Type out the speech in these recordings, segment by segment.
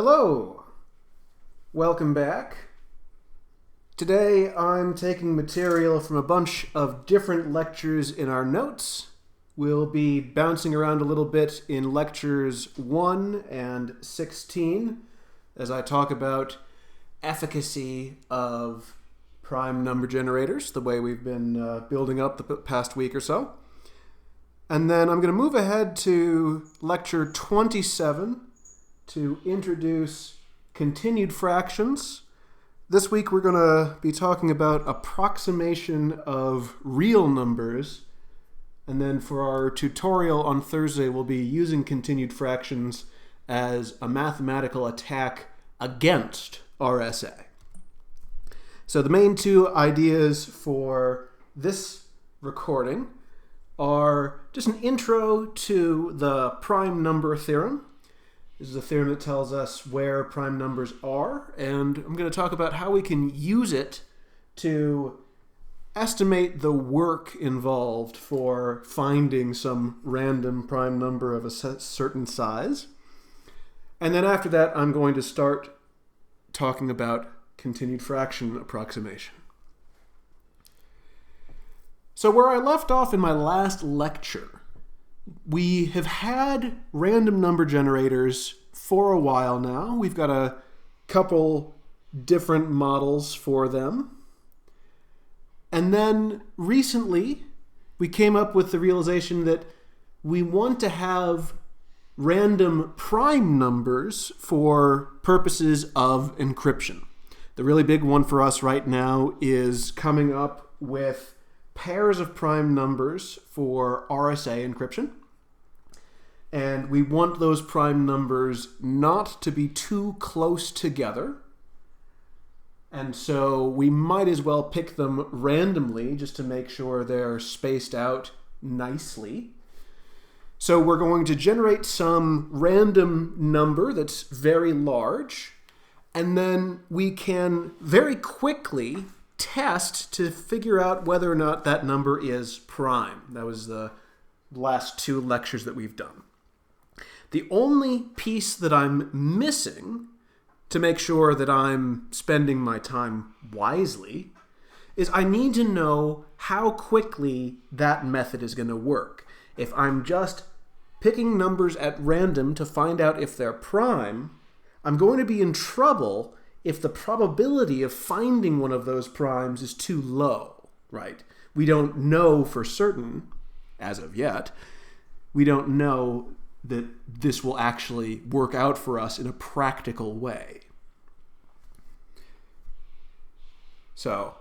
Hello, welcome back. Today I'm taking material from a bunch of different lectures in our notes. We'll be bouncing around a little bit in lectures 1 and 16 as I talk about efficacy of prime number generators, the way we've been building up the past week or so. And then I'm going to move ahead to lecture 27 to introduce continued fractions. This week we're going to be talking about approximation of real numbers. And then for our tutorial on Thursday, we'll be using continued fractions as a mathematical attack against RSA. So the main two ideas for this recording are just an intro to the prime number theorem. This is a theorem that tells us where prime numbers are, and I'm going to talk about how we can use it to estimate the work involved for finding some random prime number of a certain size. And then after that, I'm going to start talking about continued fraction approximation. So where I left off in my last lecture, we have had random number generators for a while now. We've got a couple different models for them. And then recently, we came up with the realization that we want to have random prime numbers for purposes of encryption. The really big one for us right now is coming up with pairs of prime numbers for RSA encryption. And we want those prime numbers not to be too close together. And so we might as well pick them randomly just to make sure they're spaced out nicely. So we're going to generate some random number that's very large, and then we can very quickly test to figure out whether or not that number is prime. That was the last two lectures that we've done. The only piece that I'm missing to make sure that I'm spending my time wisely is I need to know how quickly that method is going to work. If I'm just picking numbers at random to find out if they're prime, I'm going to be in trouble if the probability of finding one of those primes is too low, right? We don't know for certain, as of yet, we don't know that this will actually work out for us in a practical way. So,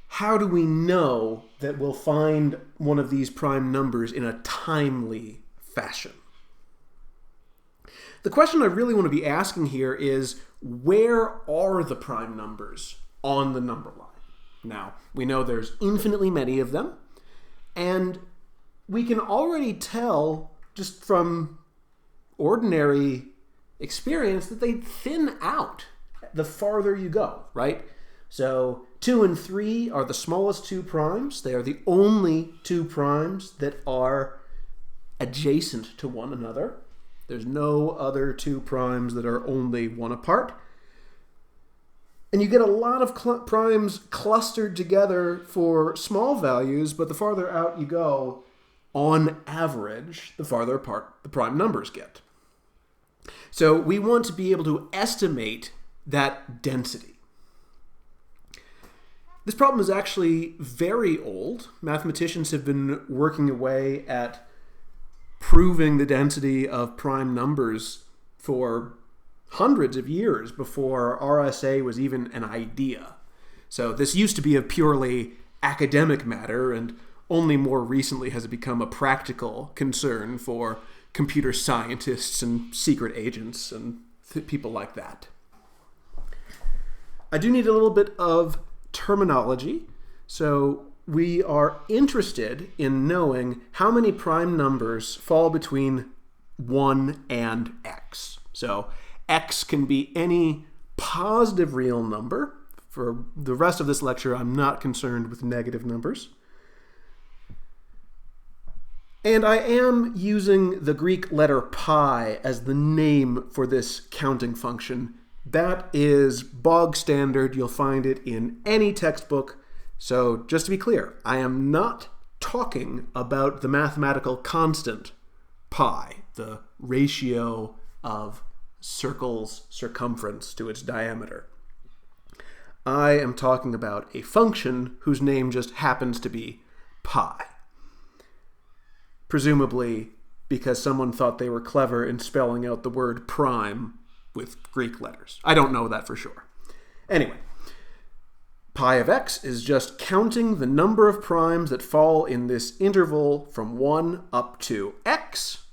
how do we know that we'll find one of these prime numbers in a timely fashion? The question I really want to be asking here is, where are the prime numbers on the number line? Now, we know there's infinitely many of them, and we can already tell just from ordinary experience that they thin out the farther you go, right? So 2 and 3 are the smallest two primes. They are the only two primes that are adjacent to one another. There's no other two primes that are only one apart. And you get a lot of primes clustered together for small values, but the farther out you go, on average, the farther apart the prime numbers get. So we want to be able to estimate that density. This problem is actually very old. Mathematicians have been working away at proving the density of prime numbers for hundreds of years before RSA was even an idea. So this used to be a purely academic matter, and only more recently has it become a practical concern for computer scientists and secret agents and people like that. I do need a little bit of terminology. So we are interested in knowing how many prime numbers fall between 1 and x. So x can be any positive real number. For the rest of this lecture, I'm not concerned with negative numbers. And I am using the Greek letter pi as the name for this counting function. That is bog standard. You'll find it in any textbook. So just to be clear, I am not talking about the mathematical constant pi, the ratio of circle's circumference to its diameter. I am talking about a function whose name just happens to be pi. Presumably because someone thought they were clever in spelling out the word prime with Greek letters. I don't know that for sure. Anyway, pi of x is just counting the number of primes that fall in this interval from 1 up to x.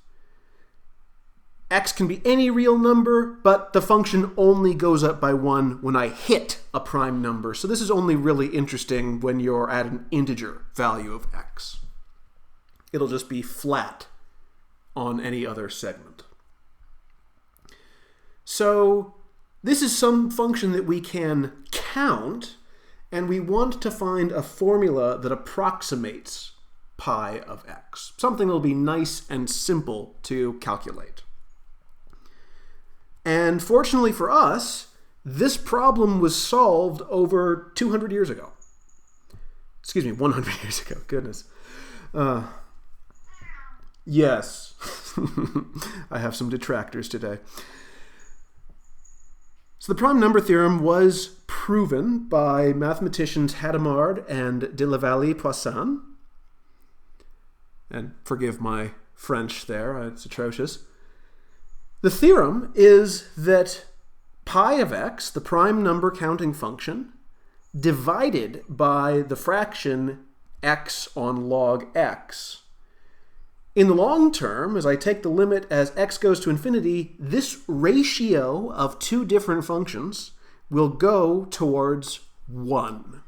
X can be any real number, but the function only goes up by 1 when I hit a prime number. So this is only really interesting when you're at an integer value of x. It'll just be flat on any other segment. So this is some function that we can count, and we want to find a formula that approximates pi of x. Something that'll be nice and simple to calculate. And fortunately for us, this problem was solved over 200 years ago. Excuse me, 100 years ago. Goodness. Yes. I have some detractors today. So the prime number theorem was proven by mathematicians Hadamard and de la Vallée-Poisson. And forgive my French there, it's atrocious. The theorem is that pi of x, the prime number counting function, divided by the fraction x on log x. In the long term, as I take the limit as x goes to infinity, this ratio of two different functions will go towards 1.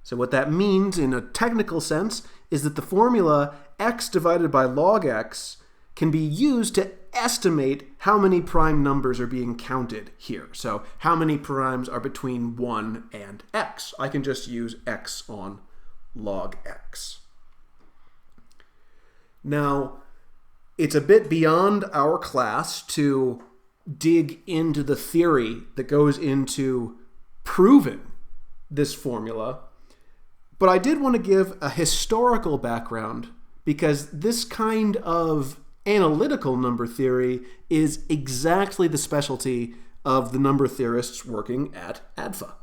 So what that means in a technical sense is that the formula x divided by log x can be used to estimate how many prime numbers are being counted here. So how many primes are between 1 and x. I can just use x on log x. Now, it's a bit beyond our class to dig into the theory that goes into proving this formula, but I did want to give a historical background because this kind of analytical number theory is exactly the specialty of the number theorists working at ADFA.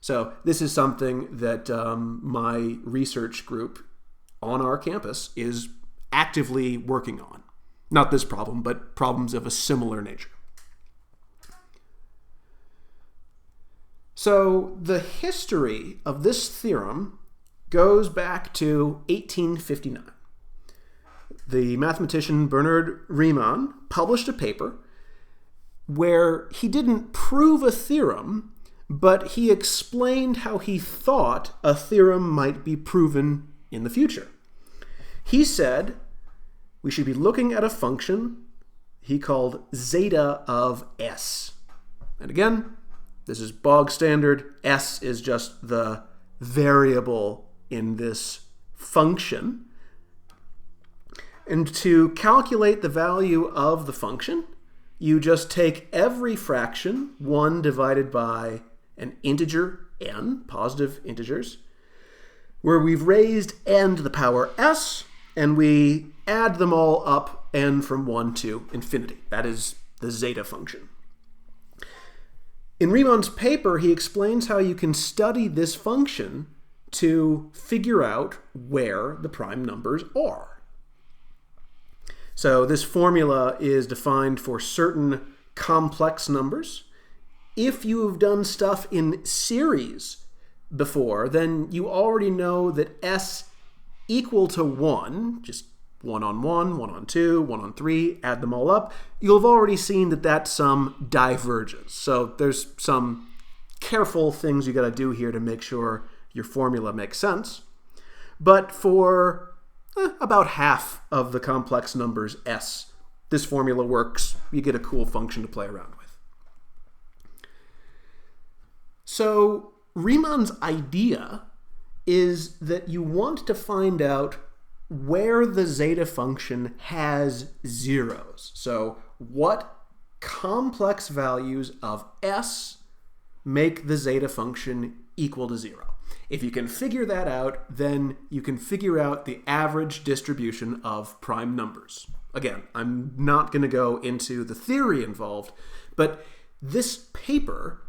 So this is something that my research group on our campus is actively working on. Not this problem, but problems of a similar nature. So the history of this theorem goes back to 1859. The mathematician Bernard Riemann published a paper where he didn't prove a theorem, but he explained how he thought a theorem might be proven in the future. He said we should be looking at a function he called zeta of s. And again, this is bog standard. S is just the variable in this function. And to calculate the value of the function, you just take every fraction, 1 divided by an integer n, positive integers, where we've raised n to the power s, and we add them all up, n from 1 to infinity. That is the zeta function. In Riemann's paper, he explains how you can study this function to figure out where the prime numbers are. So this formula is defined for certain complex numbers. If you have done stuff in series before, then you already know that s equal to 1, just 1 on 1, 1 on 2, 1 on 3, add them all up, you'll have already seen that that sum diverges. So there's some careful things you got to do here to make sure your formula makes sense. But for about half of the complex numbers s, this formula works. You get a cool function to play around with. So Riemann's idea is that you want to find out where the zeta function has zeros. So what complex values of s make the zeta function equal to 0? If you can figure that out, then you can figure out the average distribution of prime numbers. Again, I'm not going to go into the theory involved, but this paper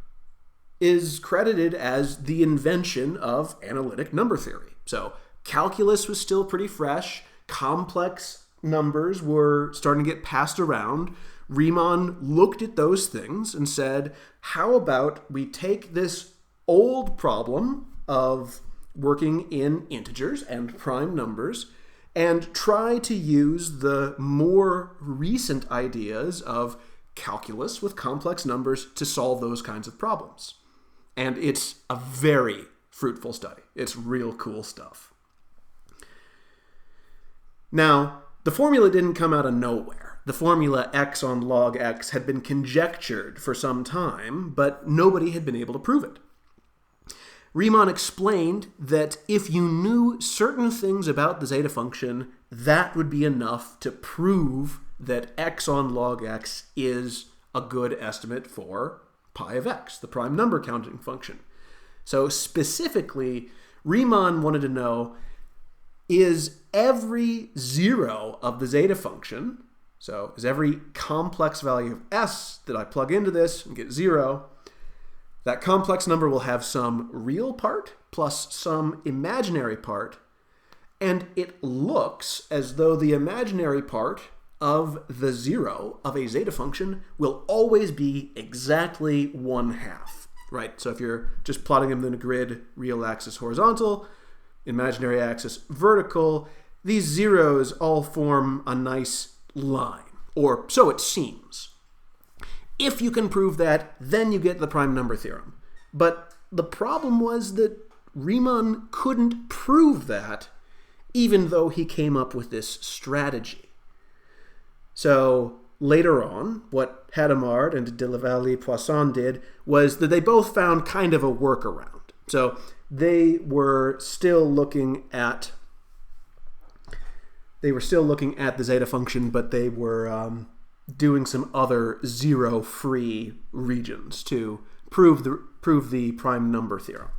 is credited as the invention of analytic number theory. So calculus was still pretty fresh. Complex numbers were starting to get passed around. Riemann looked at those things and said, how about we take this old problem of working in integers and prime numbers and try to use the more recent ideas of calculus with complex numbers to solve those kinds of problems. And it's a very fruitful study. It's real cool stuff. Now, the formula didn't come out of nowhere. The formula x on log x had been conjectured for some time, but nobody had been able to prove it. Riemann explained that if you knew certain things about the zeta function, that would be enough to prove that x on log x is a good estimate for pi of x, the prime number counting function. So specifically, Riemann wanted to know, is every zero of the zeta function, so is every complex value of s that I plug into this and get 0, that complex number will have some real part plus some imaginary part, and it looks as though the imaginary part of the 0 of a zeta function will always be exactly 1/2, right? So if you're just plotting them in a grid, real axis horizontal, imaginary axis vertical, these zeros all form a nice line, or so it seems. If you can prove that, then you get the prime number theorem. But the problem was that Riemann couldn't prove that, even though he came up with this strategy. So later on, what Hadamard and de la Vallée-Poisson did was that they both found kind of a workaround. So they were still looking at the zeta function, but they were doing some other zero-free regions to prove the prime number theorem.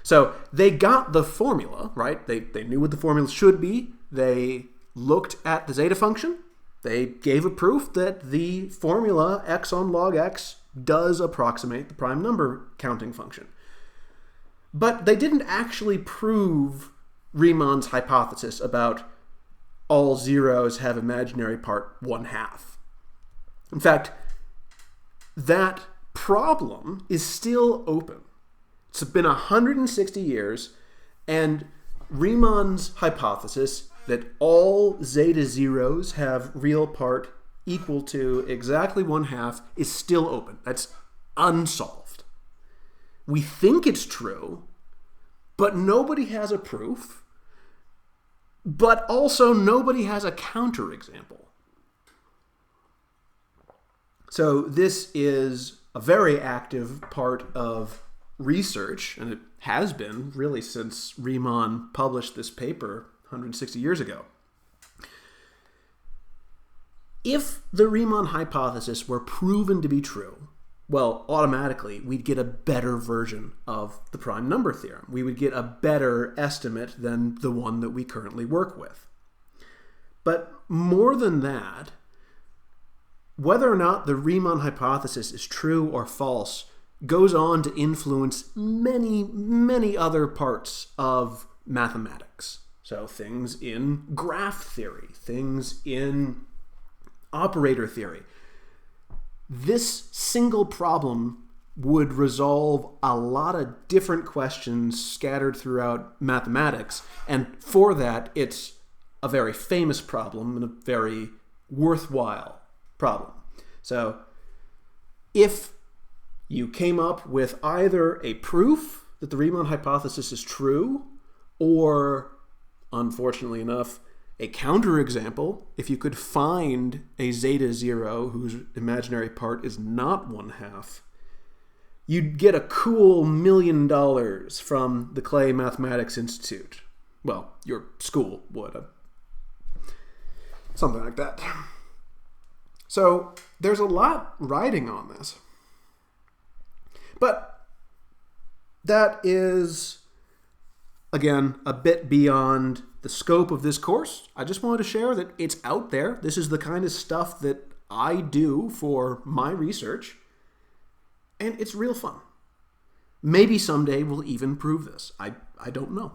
So they got the formula, right? They knew what the formula should be. They looked at the zeta function. They gave a proof that the formula x on log x does approximate the prime number counting function. But they didn't actually prove Riemann's hypothesis about all zeros have imaginary part 1/2. In fact, that problem is still open. It's been 160 years, and Riemann's hypothesis that all zeta zeros have real part equal to exactly 1/2 is still open. That's unsolved. We think it's true, but nobody has a proof, but also nobody has a counterexample. So this is a very active part of research, and it has been really since Riemann published this paper 160 years ago. If the Riemann hypothesis were proven to be true, well, automatically we'd get a better version of the prime number theorem. We would get a better estimate than the one that we currently work with. But more than that, whether or not the Riemann hypothesis is true or false goes on to influence many, many other parts of mathematics. So things in graph theory, things in operator theory. This single problem would resolve a lot of different questions scattered throughout mathematics, and for that, it's a very famous problem and a very worthwhile problem. So if you came up with either a proof that the Riemann hypothesis is true, or, unfortunately enough, a counterexample, if you could find a zeta zero whose imaginary part is not 1/2, you'd get a cool $1 million from the Clay Mathematics Institute. Well, your school would. Something like that. So there's a lot riding on this. But that is, again, a bit beyond the scope of this course. I just wanted to share that it's out there. This is the kind of stuff that I do for my research, and it's real fun. Maybe someday we'll even prove this. I don't know.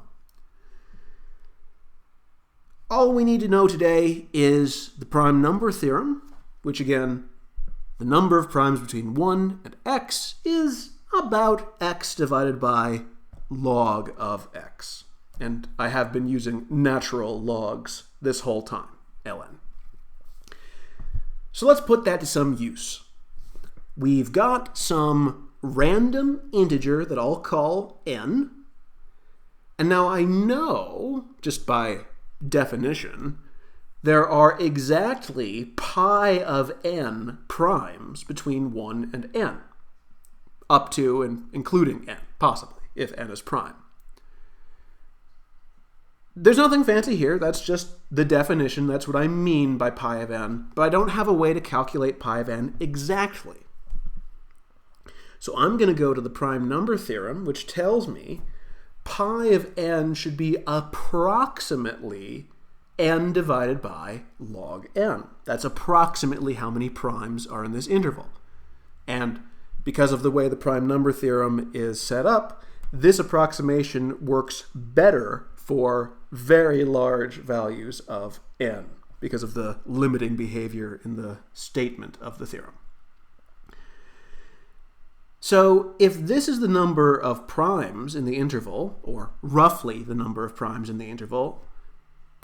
All we need to know today is the prime number theorem, which again, the number of primes between 1 and x is about x divided by log of x. And I have been using natural logs this whole time, ln. So let's put that to some use. We've got some random integer that I'll call n. And now I know, just by definition, there are exactly pi of n primes between 1 and n, up to and including n, possibly, if n is prime. There's nothing fancy here, that's just the definition, that's what I mean by pi of n, but I don't have a way to calculate pi of n exactly. So I'm going to go to the prime number theorem, which tells me pi of n should be approximately n divided by log n. That's approximately how many primes are in this interval. And because of the way the prime number theorem is set up, this approximation works better for very large values of n because of the limiting behavior in the statement of the theorem. So if this is the number of primes in the interval, or roughly the number of primes in the interval,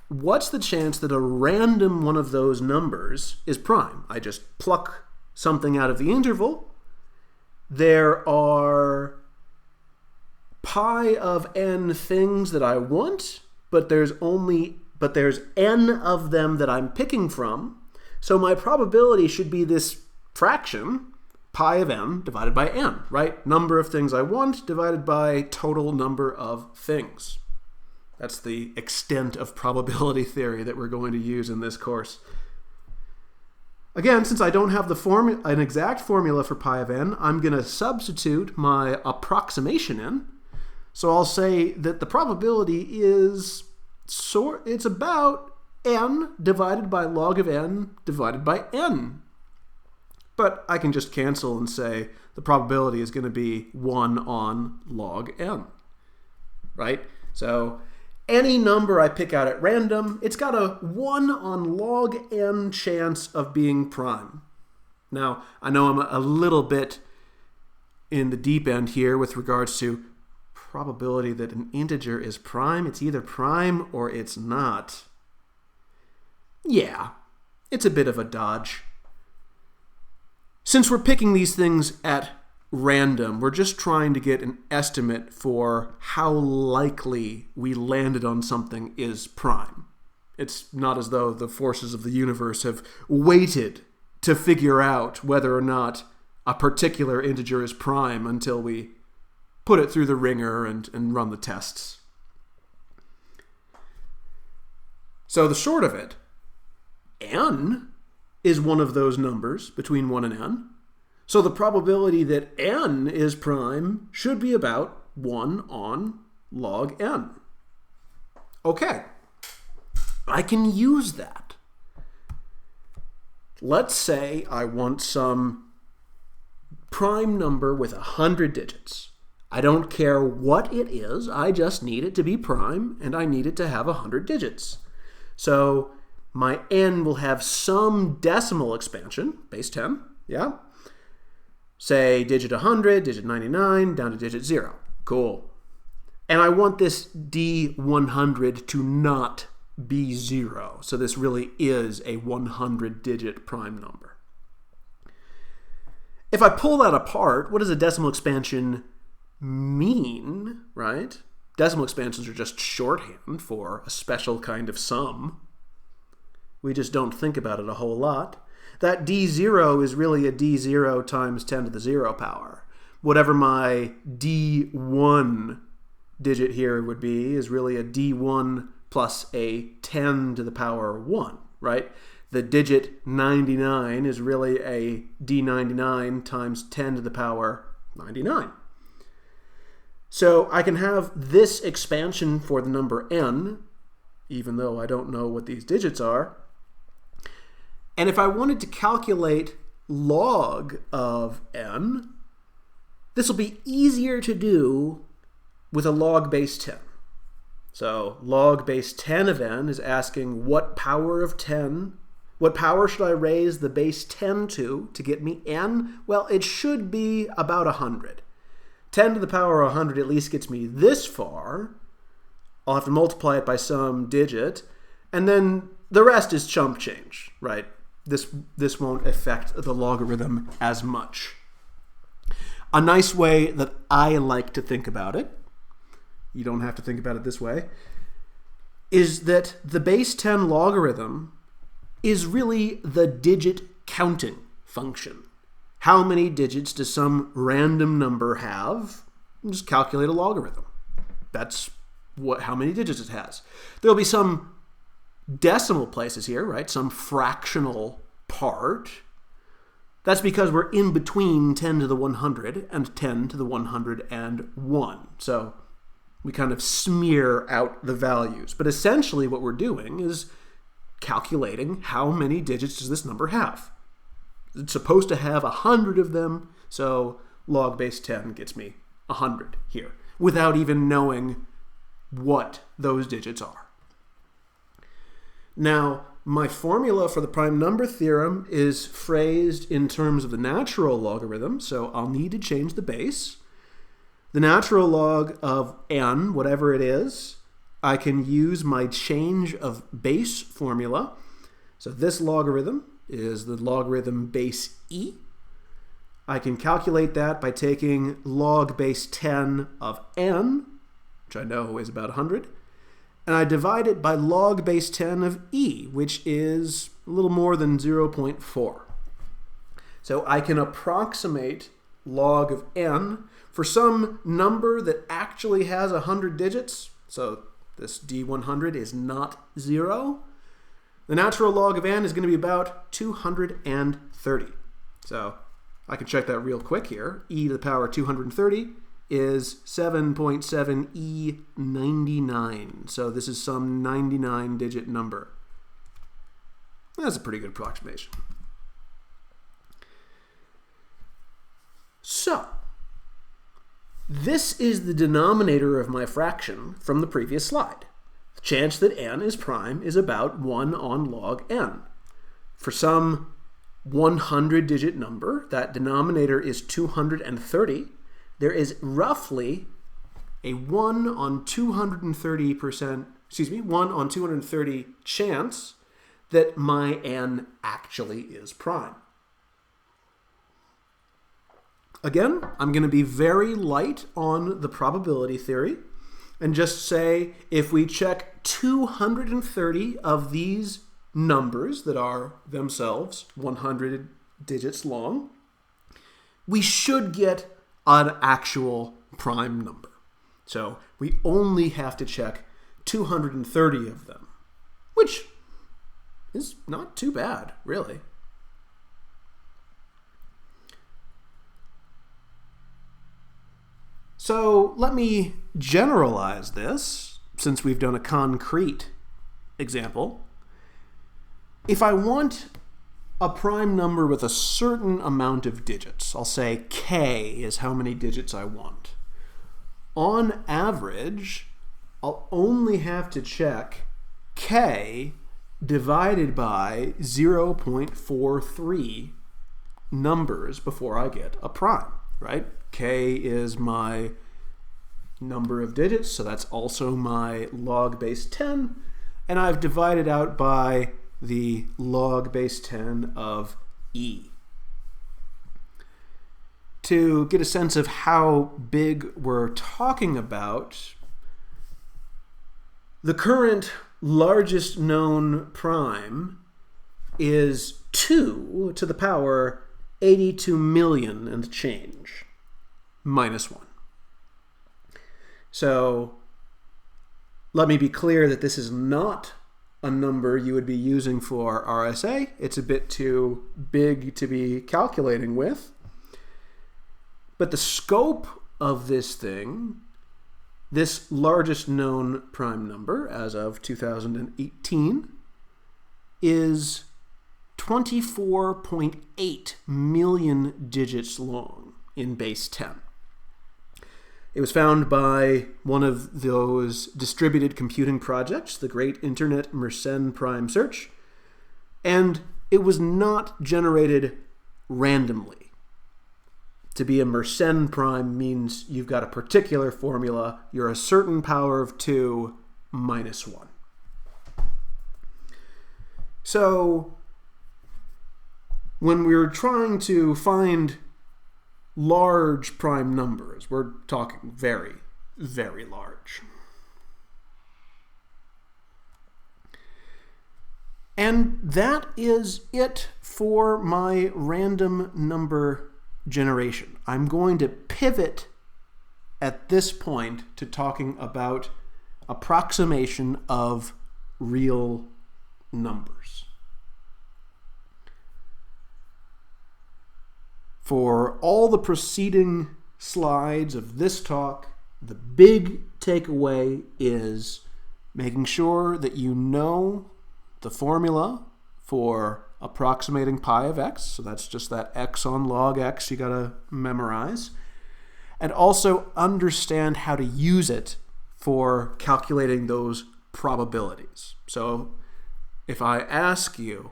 what's the chance that a random one of those numbers is prime? I just pluck something out of the interval. There are pi of n things that I want, but there's n of them that I'm picking from. So my probability should be this fraction, pi of n divided by n, right? Number of things I want divided by total number of things. That's the extent of probability theory that we're going to use in this course. Again, since I don't have an exact formula for pi of n, I'm going to substitute my approximation in. So I'll say that the probability is, it's about n divided by log of n divided by n. But I can just cancel and say the probability is going to be 1 on log n, right? So any number I pick out at random, it's got a 1 on log n chance of being prime. Now, I know I'm a little bit in the deep end here with regards to probability that an integer is prime. It's either prime or it's not. Yeah, it's a bit of a dodge. Since we're picking these things at random, we're just trying to get an estimate for how likely we landed on something is prime. It's not as though the forces of the universe have waited to figure out whether or not a particular integer is prime until we put it through the ringer and run the tests. So the short of it, n is one of those numbers between 1 and n. So the probability that n is prime should be about 1 on log n. Okay, I can use that. Let's say I want some prime number with 100 digits. I don't care what it is, I just need it to be prime, and I need it to have 100 digits. So my n will have some decimal expansion, base 10, yeah? Say digit 100, digit 99, down to digit 0. Cool. And I want this D100 to not be 0. So this really is a 100-digit prime number. If I pull that apart, what does a decimal expansion mean, right? Decimal expansions are just shorthand for a special kind of sum. We just don't think about it a whole lot. That D0 is really a D0 times 10 to the 0 power. Whatever my D1 digit here would be is really a D1 plus a 10 to the power 1, right? The digit 99 is really a D99 times 10 to the power 99. So I can have this expansion for the number n, even though I don't know what these digits are. And if I wanted to calculate log of n, this will be easier to do with a log base 10. So log base 10 of n is asking what power of 10, what power should I raise the base 10 to get me n? Well, it should be about 100. 10 to the power of 100 at least gets me this far. I'll have to multiply it by some digit, and then the rest is chump change, right? This won't affect the logarithm as much. A nice way that I like to think about it, you don't have to think about it this way, is that the base 10 logarithm is really the digit counting function. How many digits does some random number have? Just calculate a logarithm. That's how many digits it has. There'll be some decimal places here, right? Some fractional part. That's because we're in between 10 to the 100 and 10 to the 101. So we kind of smear out the values. But essentially what we're doing is calculating how many digits does this number have. It's supposed to have 100 of them, so log base 10 gets me 100 here, without even knowing what those digits are. Now, my formula for the prime number theorem is phrased in terms of the natural logarithm, so I'll need to change the base. The natural log of n, whatever it is, I can use my change of base formula. So this logarithm is the logarithm base e. I can calculate that by taking log base 10 of n, which I know is about 100, and I divide it by log base 10 of e, which is a little more than 0.4. So I can approximate log of n for some number that actually has 100 digits. So this D100 is not 0. The natural log of n is going to be about 230. So I can check that real quick here. E to the power 230 is 7.7E99. So this is some 99-digit number. That's a pretty good approximation. So this is the denominator of my fraction from the previous slide. The chance that n is prime is about 1 on log n. For some 100-digit number, that denominator is 230. There is roughly a 1 on 230 chance that my n actually is prime. Again, I'm going to be very light on the probability theory and just say if we check 230 of these numbers that are themselves 100 digits long, we should get an actual prime number. So we only have to check 230 of them, which is not too bad, really. So let me generalize this, since we've done a concrete example. If I want a prime number with a certain amount of digits, I'll say k is how many digits I want. On average, I'll only have to check k divided by 0.43 numbers before I get a prime, right? K is my number of digits, so that's also my log base 10, and I've divided out by the log base 10 of e. To get a sense of how big we're talking about, the current largest known prime is 2 to the power 82 million and change. Minus 1. So let me be clear that this is not a number you would be using for RSA. It's a bit too big to be calculating with. But the scope of this thing, this largest known prime number as of 2018, is 24.8 million digits long in base 10. It was found by one of those distributed computing projects, the Great Internet Mersenne Prime Search, and it was not generated randomly. To be a Mersenne prime means you've got a particular formula, you're a certain power of 2 minus 1. So, when we're trying to find large prime numbers, we're talking very, very large. And that is it for my random number generation. I'm going to pivot at this point to talking about approximation of real numbers. For all the preceding slides of this talk, the big takeaway is making sure that you know the formula for approximating pi of x, so that's just that x on log x you gotta memorize, and also understand how to use it for calculating those probabilities. So if I ask you,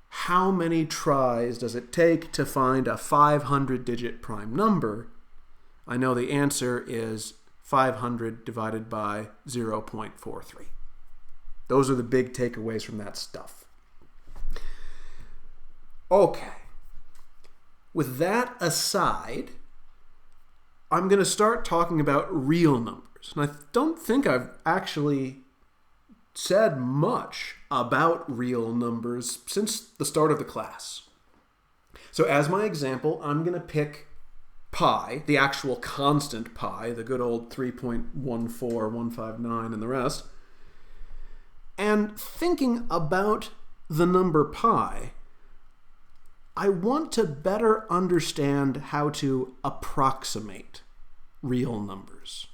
how many tries does it take to find a 500-digit prime number? I know the answer is 500 divided by 0.43. Those are the big takeaways from that stuff. Okay. With that aside, I'm going to start talking about real numbers. And I don't think I've actually said much about real numbers since the start of the class. So as my example, I'm going to pick pi, the actual constant pi, the good old 3.14159 and the rest. And thinking about the number pi, I want to better understand how to approximate real numbers.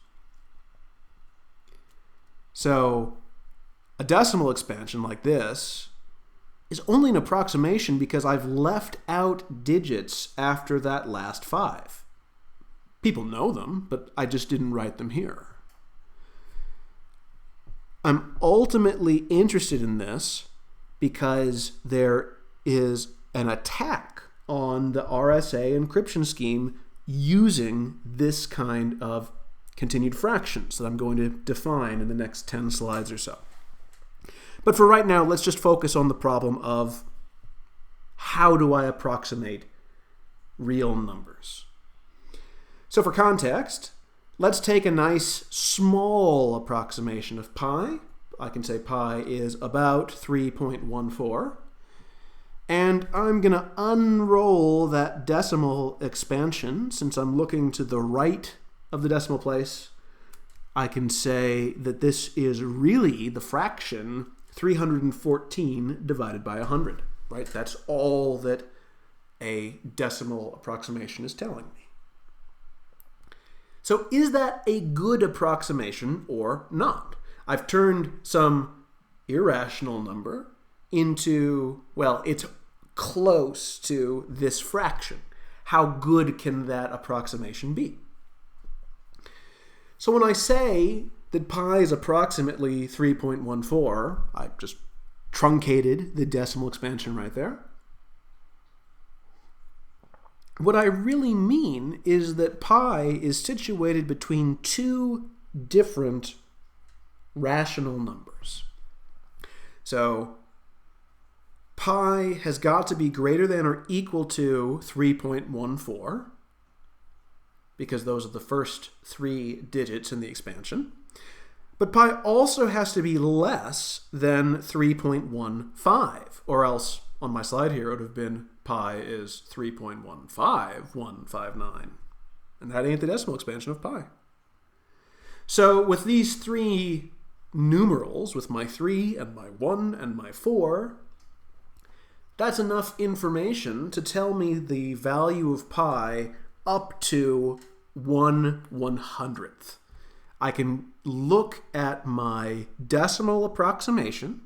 So a decimal expansion like this is only an approximation because I've left out digits after that last 5. People know them, but I just didn't write them here. I'm ultimately interested in this because there is an attack on the RSA encryption scheme using this kind of continued fractions that I'm going to define in the next 10 slides or so. But for right now, let's just focus on the problem of how do I approximate real numbers. So for context, let's take a nice small approximation of pi. I can say pi is about 3.14. And I'm going to unroll that decimal expansion. Since I'm looking to the right of the decimal place, I can say that this is really the fraction 314 divided by 100, right? That's all that a decimal approximation is telling me. So is that a good approximation or not? I've turned some irrational number into, well, it's close to this fraction. How good can that approximation be? So when I say that pi is approximately 3.14, I just truncated the decimal expansion right there. What I really mean is that pi is situated between two different rational numbers. So pi has got to be greater than or equal to 3.14 because those are the first 3 digits in the expansion. But pi also has to be less than 3.15, or else on my slide here it would have been pi is 3.15159. And that ain't the decimal expansion of pi. So with these 3 numerals with my 3 and my 1 and my 4, that's enough information to tell me the value of pi up to 1/100th. I can look at my decimal approximation,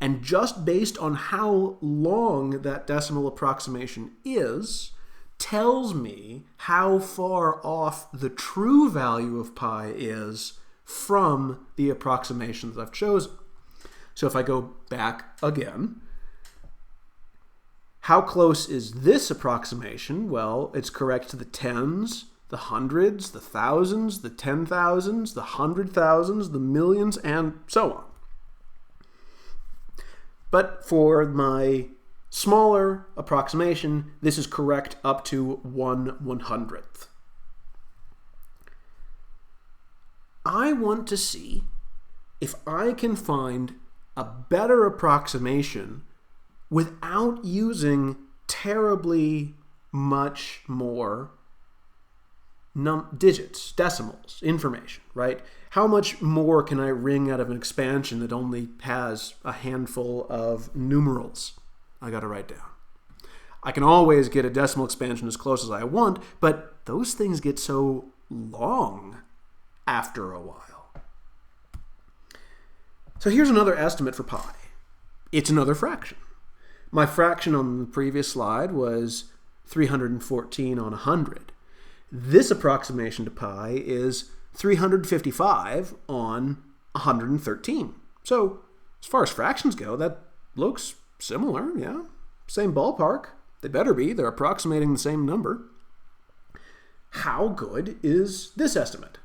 and just based on how long that decimal approximation is, tells me how far off the true value of pi is from the approximation that I've chosen. So if I go back again, how close is this approximation? Well, it's correct to the tens, the hundreds, the thousands, the 10,000s, the 100,000s, the millions, and so on. But for my smaller approximation, this is correct up to 1/100th. I want to see if I can find a better approximation without using terribly much more digits, decimals, information, right? How much more can I wring out of an expansion that only has a handful of numerals I got to write down? I can always get a decimal expansion as close as I want, but those things get so long after a while. So here's another estimate for pi. It's another fraction. My fraction on the previous slide was 314 on 100. This approximation to pi is 355 on 113. So as far as fractions go, that looks similar, yeah? Same ballpark. They better be. They're approximating the same number. How good is this estimate?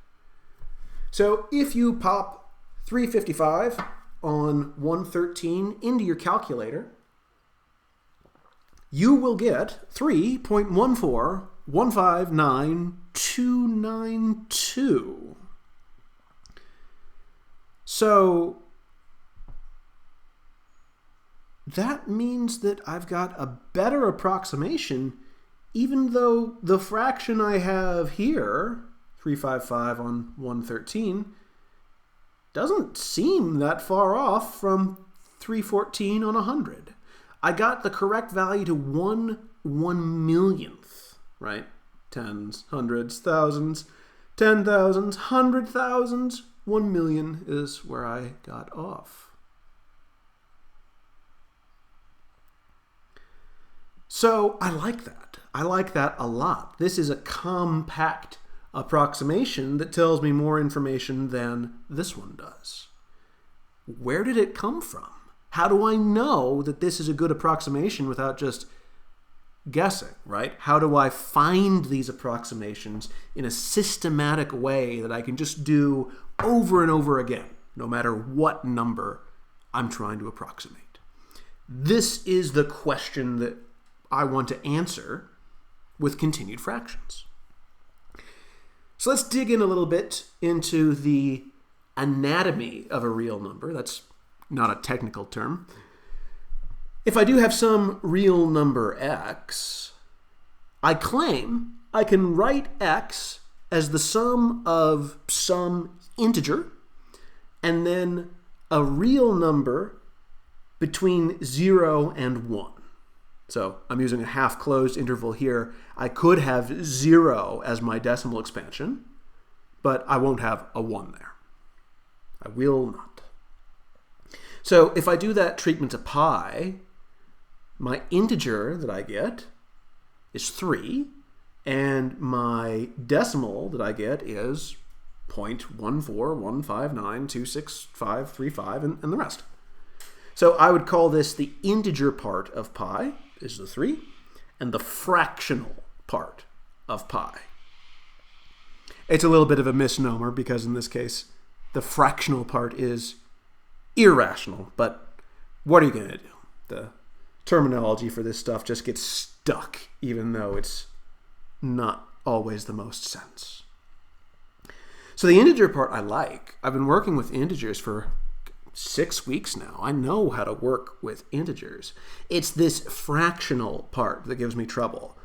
So if you pop 355 on 113 into your calculator, you will get 3.14159,292. So that means that I've got a better approximation, even though the fraction I have here, 355 on 113, doesn't seem that far off from 314 on 100. I got the correct value to 1/1,000,000th, right? Tens, hundreds, thousands, 10,000s, 100,000s, 1,000,000 is where I got off. So I like that. I like that a lot. This is a compact approximation that tells me more information than this one does. Where did it come from? How do I know that this is a good approximation without just guessing, right? How do I find these approximations in a systematic way that I can just do over and over again, no matter what number I'm trying to approximate? This is the question that I want to answer with continued fractions. So let's dig in a little bit into the anatomy of a real number. That's not a technical term. If I do have some real number x, I claim I can write x as the sum of some integer and then a real number between 0 and 1. So I'm using a half-closed interval here. I could have 0 as my decimal expansion, but I won't have a 1 there. I will not. So if I do that treatment to pi, my integer that I get is 3, and my decimal that I get is 0.14159265535 and the rest. So I would call this the integer part of pi is the 3, and the fractional part of pi. It's a little bit of a misnomer because in this case, the fractional part is irrational, but what are you going to do? The terminology for this stuff just gets stuck, even though it's not always the most sense. So the integer part I like. I've been working with integers for 6 weeks now. I know how to work with integers. It's this fractional part that gives me trouble.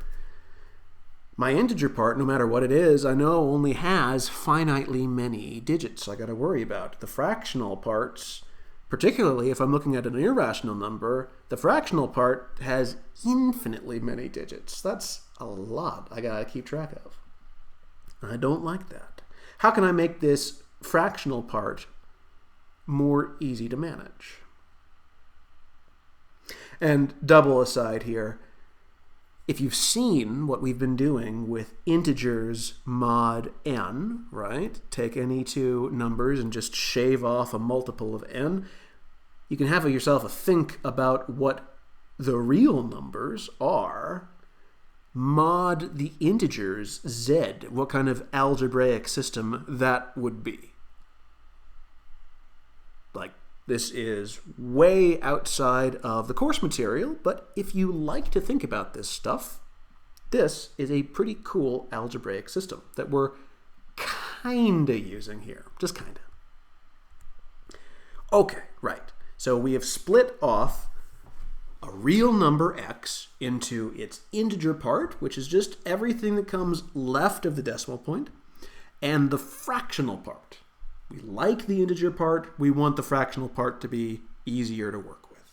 My integer part, no matter what it is, I know only has finitely many digits I got to worry about. The fractional parts, particularly if I'm looking at an irrational number, the fractional part has infinitely many digits. That's a lot I got to keep track of. And I don't like that. How can I make this fractional part more easy to manage? And double aside here, if you've seen what we've been doing with integers mod n, right? Take any two numbers and just shave off a multiple of n. You can have yourself a think about what the real numbers are. Mod the integers z, what kind of algebraic system that would be. Like, this is way outside of the course material, but if you like to think about this stuff, this is a pretty cool algebraic system that we're kinda using here, just kinda. Okay, right. So we have split off a real number x into its integer part, which is just everything that comes left of the decimal point, and the fractional part. We like the integer part. We want the fractional part to be easier to work with.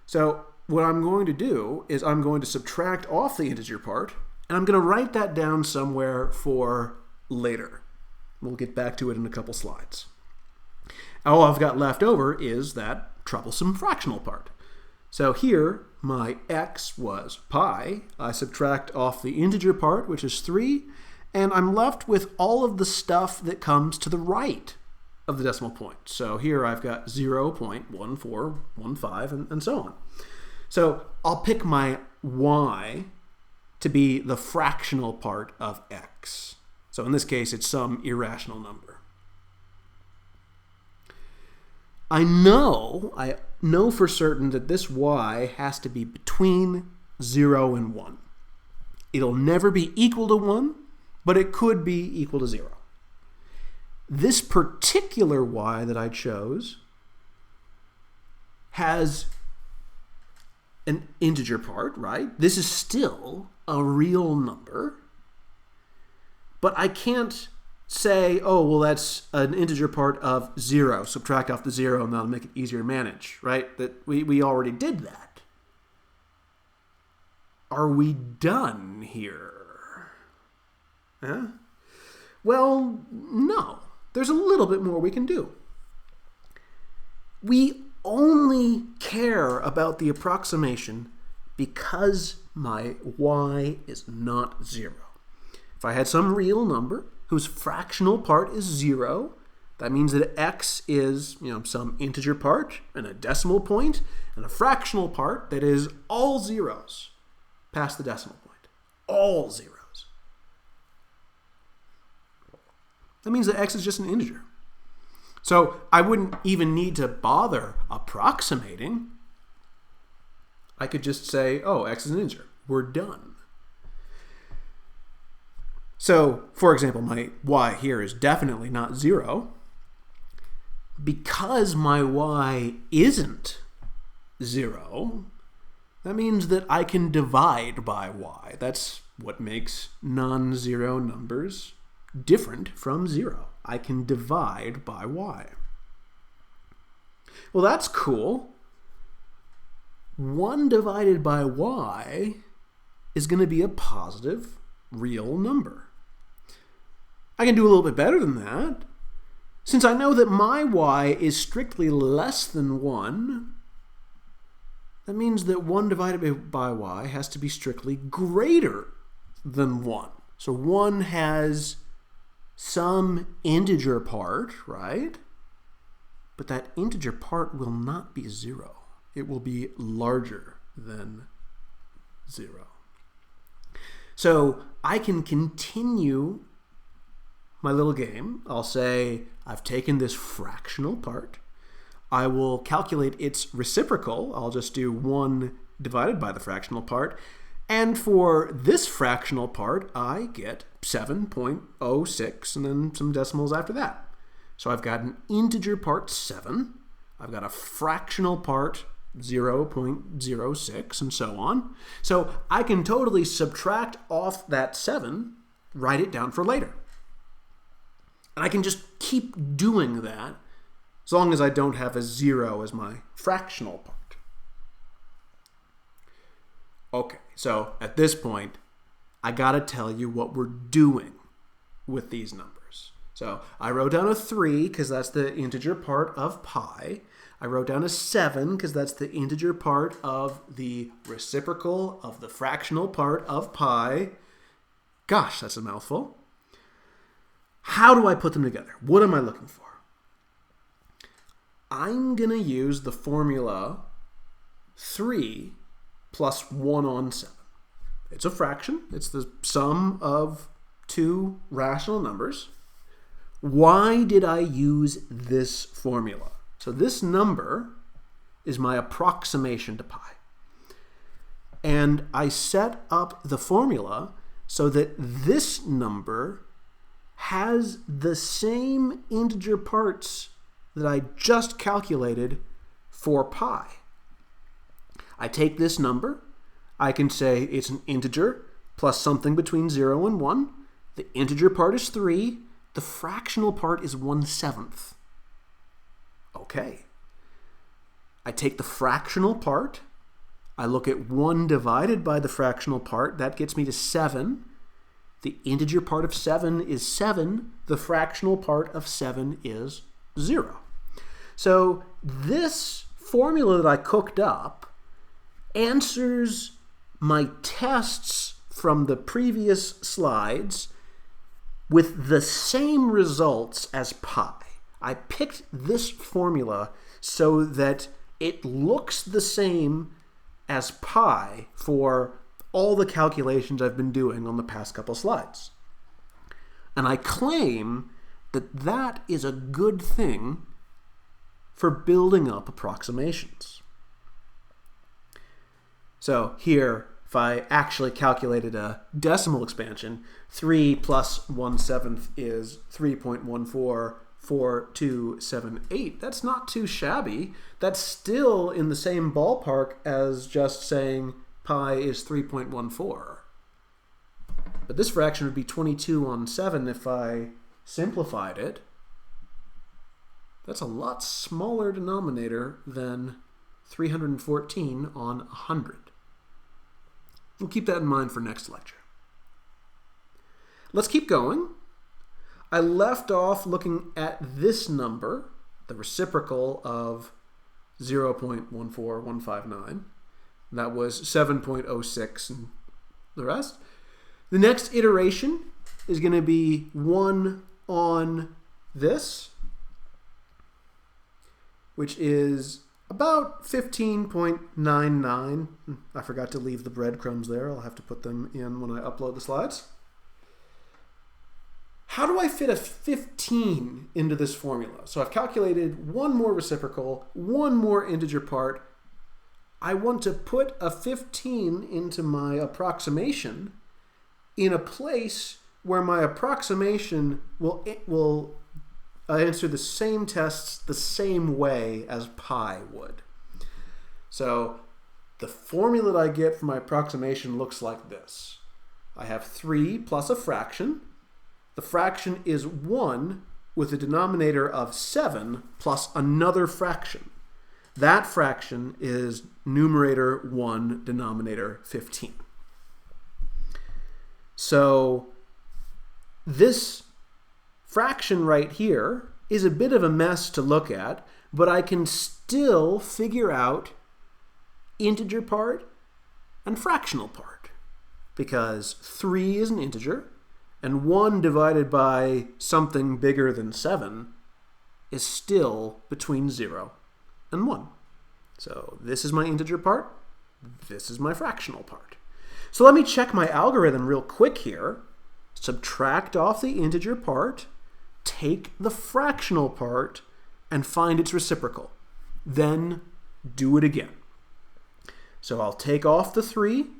So what I'm going to do is I'm going to subtract off the integer part, and I'm going to write that down somewhere for later. We'll get back to it in a couple slides. All I've got left over is that troublesome fractional part. So here, my x was pi. I subtract off the integer part, which is 3, and I'm left with all of the stuff that comes to the right of the decimal point. So here I've got 0.1415 and so on. So I'll pick my y to be the fractional part of x. So in this case, it's some irrational number. I know for certain that this y has to be between 0 and 1. It'll never be equal to 1, but it could be equal to 0. This particular y that I chose has an integer part, right? This is still a real number, but I can't say, oh, well, that's an integer part of 0. Subtract off the 0, and that'll make it easier to manage, right? That we already did that. Are we done here? Huh? Well, no. There's a little bit more we can do. We only care about the approximation because my y is not 0. If I had some real number whose fractional part is 0, that means that x is, some integer part and a decimal point and a fractional part that is all zeros past the decimal point. All zeros. That means that x is just an integer. So I wouldn't even need to bother approximating. I could just say, oh, x is an integer. We're done. So, for example, my y here is definitely not 0. Because my y isn't 0, that means that I can divide by y. That's what makes non-zero numbers different from 0. I can divide by y. Well, that's cool. 1 divided by y is going to be a positive real number. I can do a little bit better than that. Since I know that my y is strictly less than 1, that means that 1 divided by y has to be strictly greater than 1. So 1 has some integer part, right? But that integer part will not be 0. It will be larger than 0. So I can continue my little game. I'll say I've taken this fractional part. I will calculate its reciprocal. I'll just do 1 divided by the fractional part. And for this fractional part, I get 7.06 and then some decimals after that. So I've got an integer part 7. I've got a fractional part 0.06, and so on. So I can totally subtract off that 7, write it down for later. And I can just keep doing that as long as I don't have a 0 as my fractional part. Okay, so at this point, I gotta tell you what we're doing with these numbers. So I wrote down a 3 because that's the integer part of pi. I wrote down a 7 because that's the integer part of the reciprocal of the fractional part of pi. Gosh, that's a mouthful. How do I put them together? What am I looking for? I'm going to use the formula 3 plus 1 on 7. It's a fraction. It's the sum of two rational numbers. Why did I use this formula? So this number is my approximation to pi. And I set up the formula so that this number has the same integer parts that I just calculated for pi. I take this number, I can say it's an integer plus something between 0 and 1. The integer part is 3. The fractional part is 1/7. Okay. I take the fractional part. I look at 1 divided by the fractional part. That gets me to 7. The integer part of 7 is 7. The fractional part of 7 is 0. So this formula that I cooked up answers my tests from the previous slides with the same results as pi. I picked this formula so that it looks the same as pi for all the calculations I've been doing on the past couple slides. And I claim that that is a good thing for building up approximations. So here, if I actually calculated a decimal expansion, 3 plus 1/7 is 3.144278. That's not too shabby. That's still in the same ballpark as just saying pi is 3.14. But this fraction would be 22/7 if I simplified it. That's a lot smaller denominator than 314/100. We'll keep that in mind for next lecture. Let's keep going. I left off looking at this number, the reciprocal of 0.14159. That was 7.06 and the rest. The next iteration is going to be 1 on this, which is about 15.99. I forgot to leave the breadcrumbs there. I'll have to put them in when I upload the slides. How do I fit a 15 into this formula? So I've calculated one more reciprocal, one more integer part. I want to put a 15 into my approximation in a place where my approximation will answer the same tests the same way as pi would. So the formula that I get for my approximation looks like this. I have 3 plus a fraction. The fraction is 1 with a denominator of 7 plus another fraction. That fraction is numerator 1, denominator 15. So this fraction right here is a bit of a mess to look at, but I can still figure out integer part and fractional part because 3 is an integer and 1 divided by something bigger than 7 is still between 0 and 1. So this is my integer part, this is my fractional part. So let me check my algorithm real quick here. Subtract off the integer part, take the fractional part, and find its reciprocal. Then do it again. So I'll take off the 3.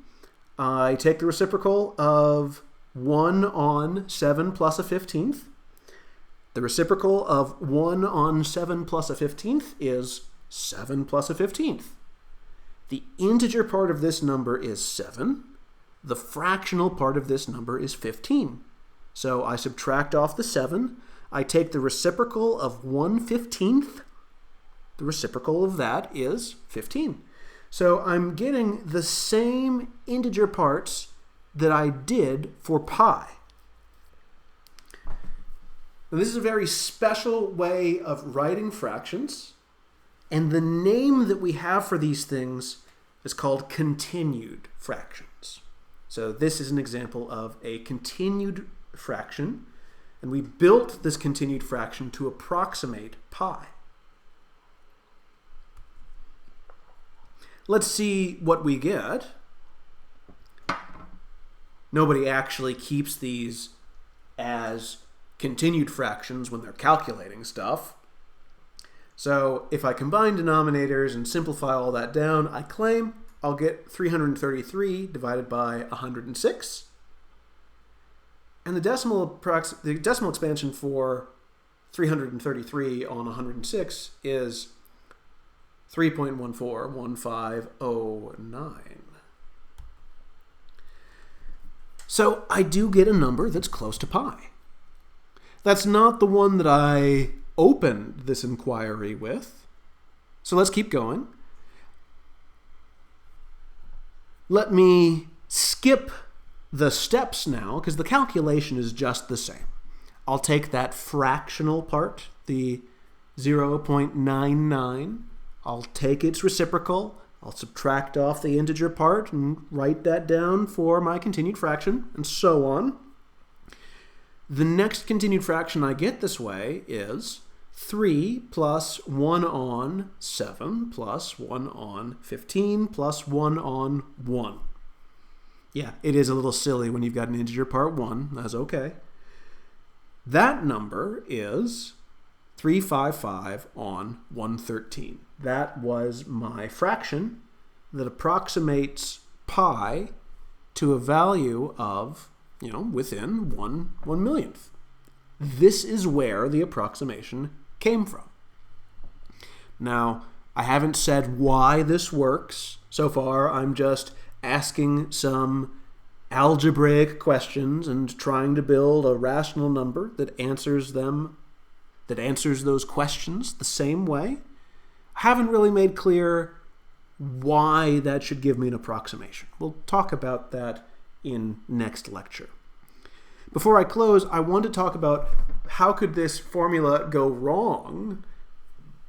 I take the reciprocal of 1 on 7 plus a 15th. The reciprocal of 1 on 7 plus a 15th is 7 plus a 15th. The integer part of this number is 7. The fractional part of this number is 15. So I subtract off the 7. I take the reciprocal of 1/15. The reciprocal of that is 15. So I'm getting the same integer parts that I did for pi. Now, this is a very special way of writing fractions, and the name that we have for these things is called continued fractions. So this is an example of a continued fraction, and we built this continued fraction to approximate pi. Let's see what we get. Nobody actually keeps these as continued fractions when they're calculating stuff. So if I combine denominators and simplify all that down, I claim I'll get 333 divided by 106. And the decimal expansion for 333 on 106 is 3.141509. So I do get a number that's close to pi. That's not the one that I opened this inquiry with. So let's keep going. Let me skip the steps now, because the calculation is just the same. I'll take that fractional part, the 0.99. I'll take its reciprocal. I'll subtract off the integer part and write that down for my continued fraction, and so on. The next continued fraction I get this way is 3 plus 1 on 7 plus 1 on 15 plus 1 on 1. Yeah, it is a little silly when you've got an integer part 1. That's okay. That number is 355 on 113. That was my fraction that approximates pi to a value of, within 1 millionth. This is where the approximation came from. Now, I haven't said why this works. So far, I'm just asking some algebraic questions and trying to build a rational number that answers those questions the same way. I haven't really made clear why that should give me an approximation. We'll talk about that in next lecture. Before I close, I want to talk about how could this formula go wrong.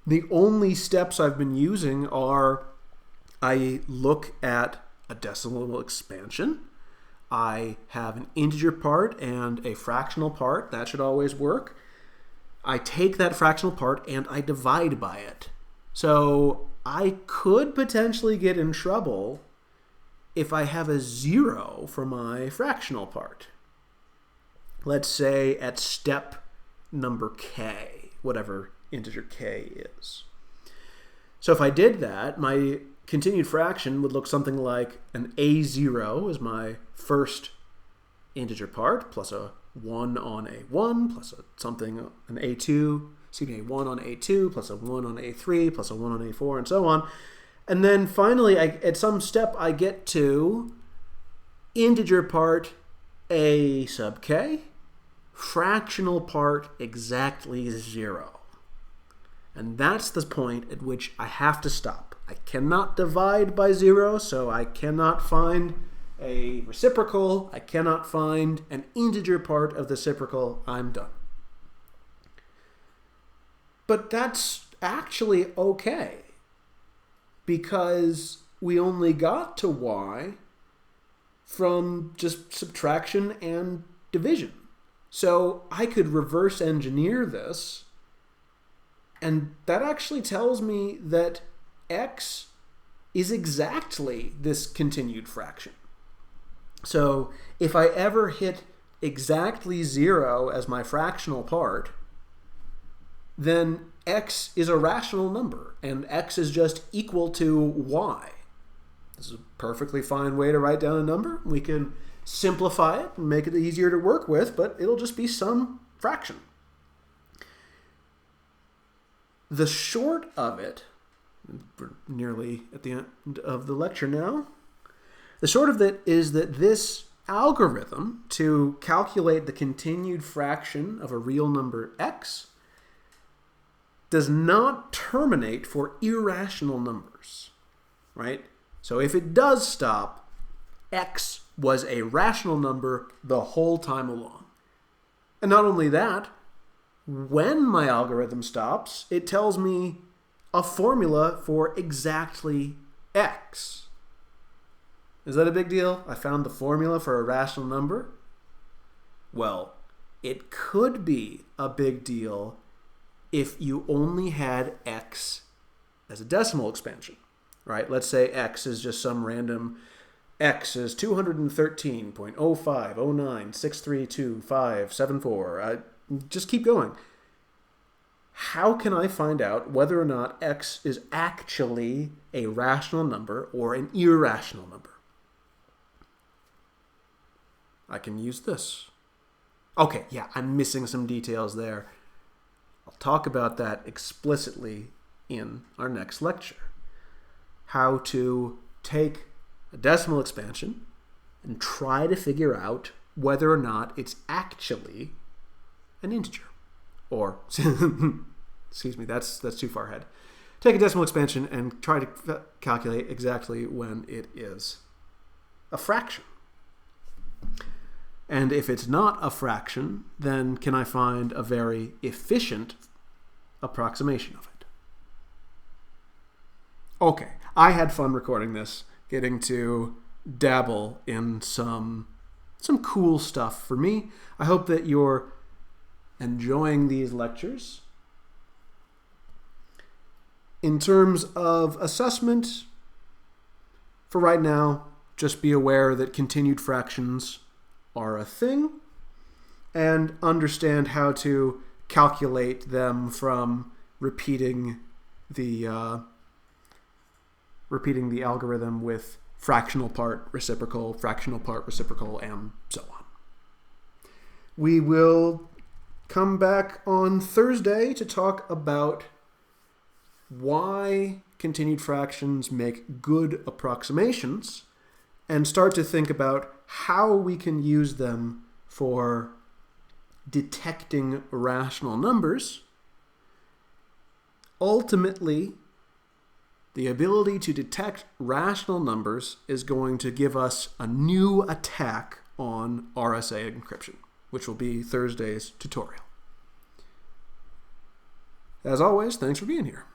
The only steps I've been using are I look at a decimal expansion. I have an integer part and a fractional part. That should always work. I take that fractional part and I divide by it. So I could potentially get in trouble if I have a 0 for my fractional part. Let's say at step number k, whatever integer k is. So if I did that, my continued fraction would look something like an a0 is my first integer part, plus a 1 on a1, plus an a2, a1 on a2, plus a 1 on a3, plus a 1 on a4, and so on. And then finally, at some step, I get to integer part a sub k, fractional part exactly 0. And that's the point at which I have to stop. I cannot divide by 0, so I cannot find a reciprocal. I cannot find an integer part of the reciprocal. I'm done. But that's actually okay, because we only got to y from just subtraction and division. So I could reverse engineer this, and that actually tells me that x is exactly this continued fraction. So if I ever hit exactly 0 as my fractional part, then x is a rational number, and x is just equal to y. This is a perfectly fine way to write down a number. We can simplify it and make it easier to work with, but it'll just be some fraction. The short of it, We're nearly at the end of the lecture now. The short of it is that this algorithm to calculate the continued fraction of a real number x does not terminate for irrational numbers, right? So if it does stop, x was a rational number the whole time along. And not only that, when my algorithm stops, it tells me a formula for exactly x. Is that a big deal? I found the formula for a rational number? Well, it could be a big deal if you only had x as a decimal expansion, right? Let's say x is just some random, x is 213.0509632574. Just keep going. How can I find out whether or not x is actually a rational number or an irrational number? I can use this. Okay, yeah, I'm missing some details there. I'll talk about that explicitly in our next lecture. How to take a decimal expansion and try to figure out whether or not it's actually an integer. Or, excuse me, that's too far ahead. Take a decimal expansion and try to calculate exactly when it is a fraction. And if it's not a fraction, then can I find a very efficient approximation of it? Okay, I had fun recording this, getting to dabble in some cool stuff for me. I hope that you're enjoying these lectures. In terms of assessment, for right now, just be aware that continued fractions are a thing, and understand how to calculate them from repeating the algorithm with fractional part reciprocal, and so on. We will come back on Thursday to talk about why continued fractions make good approximations, and start to think about how we can use them for detecting rational numbers. Ultimately, the ability to detect rational numbers is going to give us a new attack on RSA encryption, which will be Thursday's tutorial. As always, thanks for being here.